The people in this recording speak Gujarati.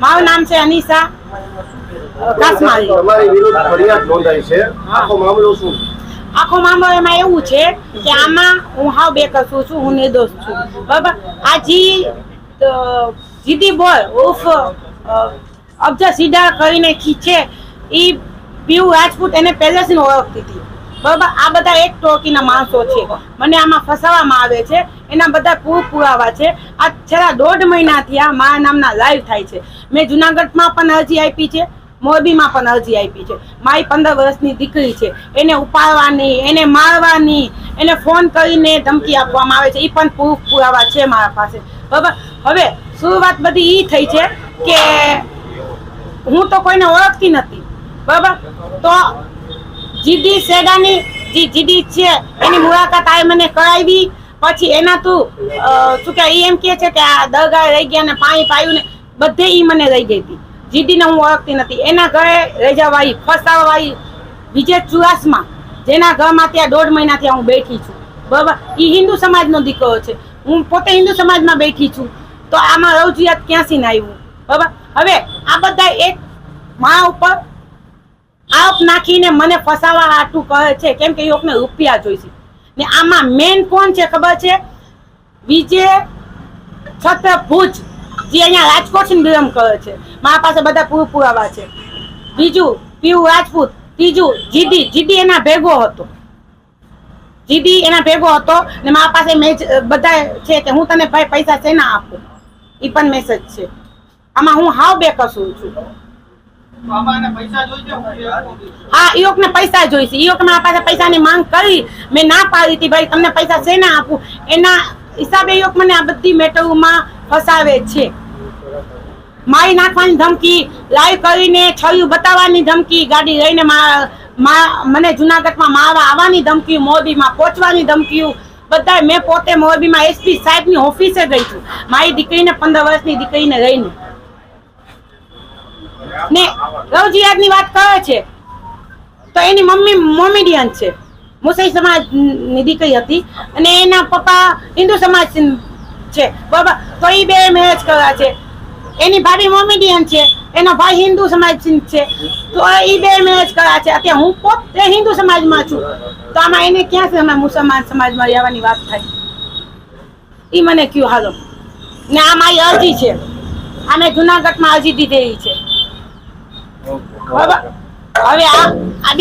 મારું નામ છે અનિશા કાસમાળી। તમારી વિરુદ્ધ ફરિયાદ નોંધાઈ છે, આખો મામલો શું? આખો મામલો એમાં એવું છે કે આમાં હું હાવ બેકસૂર છું, હું નિર્દોષ છું, બરાબર। આ જીદી બોય ઉર્ફ અફઝલ સીડા કરીને છે, એ પીયુ રાજપૂત એને પહેલેથી ઓળખતી હતી, બરાબર। આ બધા એક ટોળકીના માણસો છે, મને આમાં ફસાવવામાં આવે છે, એના બધા પુરાવા છે। આ છેલ્લા 1.5 મહિનાથી આ મારા નામના લાઈવ થાય છે। મેં જુનાગઢમાં પણ અરજી આપી છે, મોરબીમાં પણ અરજી આપી છે। મારી 15 વર્ષની દીકરી છે, એને ઉપાડવાની, એને મારવાની, એને ફોન કરીને ધમકી આપવામાં આવે છે, એ પણ પુરાવા છે મારા પાસે, બરાબર। હવે શરૂઆત બધી એ થઈ છે કે હું તો કોઈને ઓળખતી નથી, બરાબર। તો જીડી સેડાની જે જીડી છે એની મુલાકાત આ મને કરાવી, પછી એના તું શું કે એમ કે છે કે આ દરગાહ રહી ગયા ને પાણી પાયું ને બધે ઈ મને રહી ગઈ હતી। જીડીને હું ઓળખતી નથી, એના ઘરે રહી જવાઈ ફસાવાઈ વિજય ચુડાસમા, જેના ઘરમાં ત્યાં 1.5 મહિનાથી હું બેઠી છું, બરાબર। એ હિન્દુ સમાજનો દીકરો છે, હું પોતે હિન્દુ સમાજમાં બેઠી છું, તો આમાં રવજીયાત ક્યાંથી ના આવ્યું, બરાબર। હવે આ બધા એક મારા ઉપર આપ નાખીને મને ફસાવા હાટું કહે છે, કેમ કે એ લોકોને રૂપિયા જોઈશે ને આમાં મેન કોણ છે ખબર છે? વિજય છત્ર ભુજ, જે અહીંયા રાજકોટ બિલોંગ કરે છે, મારા પાસે બધા પુરાવા છે। બીજું પીયુ રાજપૂત, ત્રીજું જીડી એના ભેગો હતો, જીડી એના ભેગો હતો ને મારા પાસે બધા છે કે હું તને ભાઈ પૈસા શેના આપું, એ પણ મેસેજ છે। આમાં હું હાવ બેકસૂર છું। હા, એ લોકોને પૈસા જોઈશે, એ લોકો મારા પાસે પૈસાની માંગ કરી, મેં ના પાડી હતી ભાઈ તમને પૈસા શેના આપું, એના હિસાબે એ લોકો મને આ બધી મેટરોમાં ફસાવે છે। મારી નાખવાની ધમકી, લાઈવ કરીને છયું બતાવવાની ધમકી, ગાડી લઈને મને જુનાગઢમાં મારવા આવવાની ધમકી, મોરબીમાં પહોંચવાની ધમકીઓ બધા। મેં પોતે મોરબીમાં એસપી સાહેબની ઓફિસે ગઈ છું મારી દીકરીને 15 વર્ષની દીકરીને લઈને, ને રવજીયાતની વાત કરે છે તો એની મમ્મી મોમેડિયન છે, મુસઈ સમાજની દીકરી હતી અને એના પપ્પા હિન્દુ સમાજ છે, બરાબર। તો એ બે મેરેજ કર્યા છે, એની ભાભી મોમેડિયન છે, એનો ભાઈ હિન્દુ સમાજ છે, તો એ બે મેરેજ કર્યા છે। અત્યારે હું પોતે હિન્દુ સમાજમાં છું, તો આમાં એને ક્યાં છે અમે મુસલમાન સમાજમાં રહેવાની વાત થાય, એ મને કયું હાલો। ને આ મારી અરજી છે, આ મેં જુનાગઢમાં અરજી દીધેલી છે, બરાબર। હવે આ